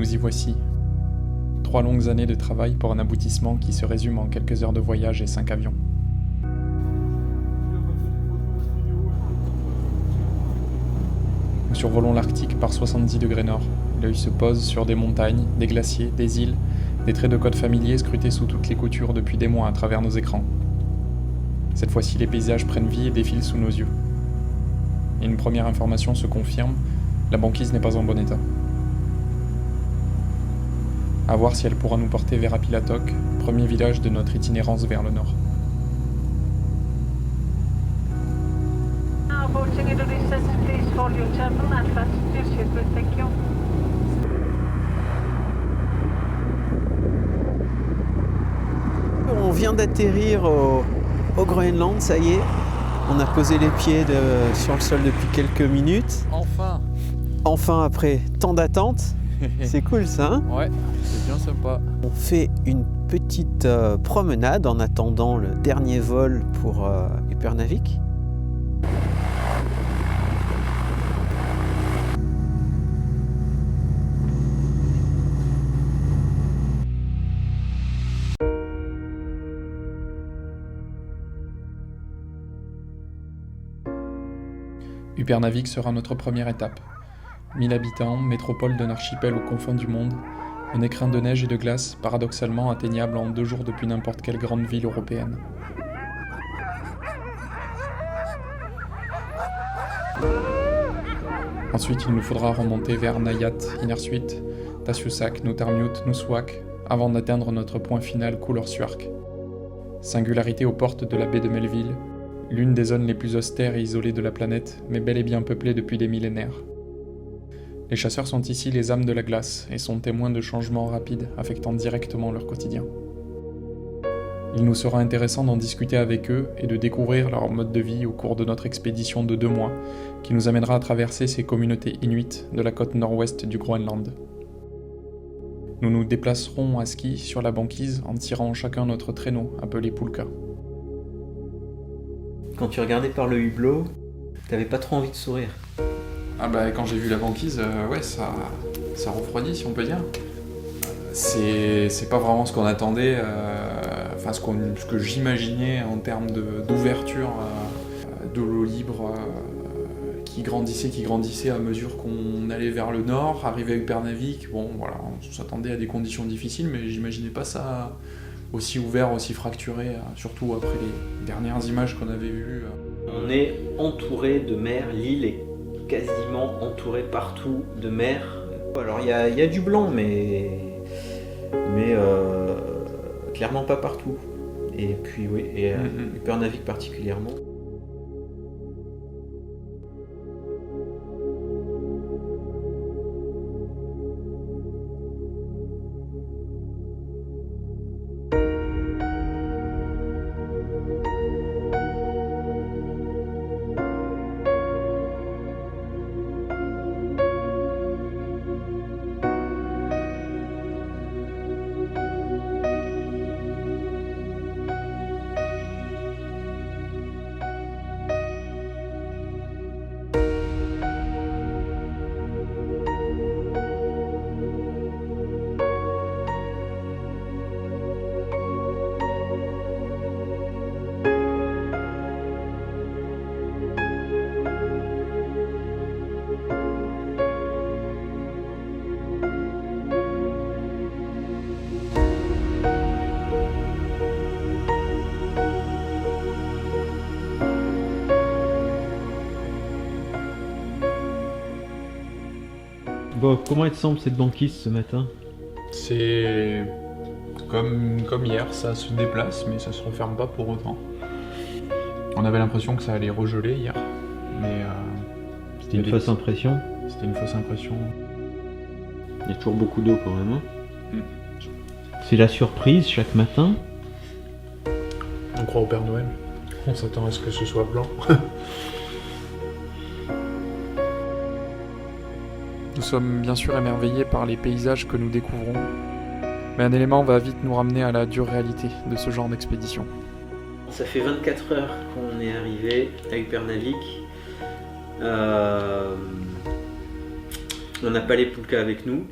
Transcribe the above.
nous y voici. 3 longues années de travail pour un aboutissement qui se résume en quelques heures de voyage et 5 avions. Nous survolons l'Arctique par 70 degrés nord. L'œil se pose sur des montagnes, des glaciers, des îles, des traits de côte familiers scrutés sous toutes les coutures depuis des mois à travers nos écrans. Cette fois-ci, les paysages prennent vie et défilent sous nos yeux. Et une première information se confirme, la banquise n'est pas en bon état. À voir si elle pourra nous porter vers Apilatok, premier village de notre itinérance vers le nord. On vient d'atterrir au Groenland, ça y est. On a posé les pieds sur le sol depuis quelques minutes. Enfin après tant d'attente. C'est cool ça, hein? Ouais, c'est bien sympa. On fait une petite promenade en attendant le dernier vol pour Upernavik. Upernavik sera notre première étape. 1000 habitants, métropole d'un archipel aux confins du monde, un écrin de neige et de glace paradoxalement atteignable en 2 jours depuis n'importe quelle grande ville européenne. Ensuite, il nous faudra remonter vers Nayat, Innersuit, Tasiussak, Nutarmiut, Nussuaq, avant d'atteindre notre point final Kulorsuaq. Singularité aux portes de la baie de Melville, l'une des zones les plus austères et isolées de la planète, mais bel et bien peuplée depuis des millénaires. Les chasseurs sont ici les âmes de la glace et sont témoins de changements rapides affectant directement leur quotidien. Il nous sera intéressant d'en discuter avec eux et de découvrir leur mode de vie au cours de notre expédition de 2 mois qui nous amènera à traverser ces communautés inuites de la côte nord-ouest du Groenland. Nous nous déplacerons à ski sur la banquise en tirant chacun notre traîneau appelé Pulka. Quand tu regardais par le hublot, t'avais pas trop envie de sourire. Ah bah quand j'ai vu la banquise, ouais, ça refroidit si on peut dire. C'est pas vraiment ce qu'on attendait, ce que j'imaginais en termes d'ouverture, de l'eau libre qui grandissait à mesure qu'on allait vers le nord, arrivé à Upernavik. Bon voilà, on s'attendait à des conditions difficiles, mais j'imaginais pas ça aussi ouvert, aussi fracturé, surtout après les dernières images qu'on avait vues. On est entouré de mer, l'île est quasiment entourée partout de mer. Alors il y a du blanc, mais clairement pas partout. Et puis oui, et Upernavik particulièrement. Bon, comment elle te semble cette banquise ce matin? C'est comme hier, ça se déplace, mais ça se referme pas pour autant. On avait l'impression que ça allait regeler hier, mais c'était une fausse impression. C'était une fausse impression. Il y a toujours beaucoup d'eau quand même. Hein. C'est la surprise chaque matin. On croit au Père Noël. On s'attend à ce que ce soit blanc. Nous sommes bien sûr émerveillés par les paysages que nous découvrons, mais un élément va vite nous ramener à la dure réalité de ce genre d'expédition. Ça fait 24 heures qu'on est arrivé à Upernavik. On n'a pas les Pulka avec nous.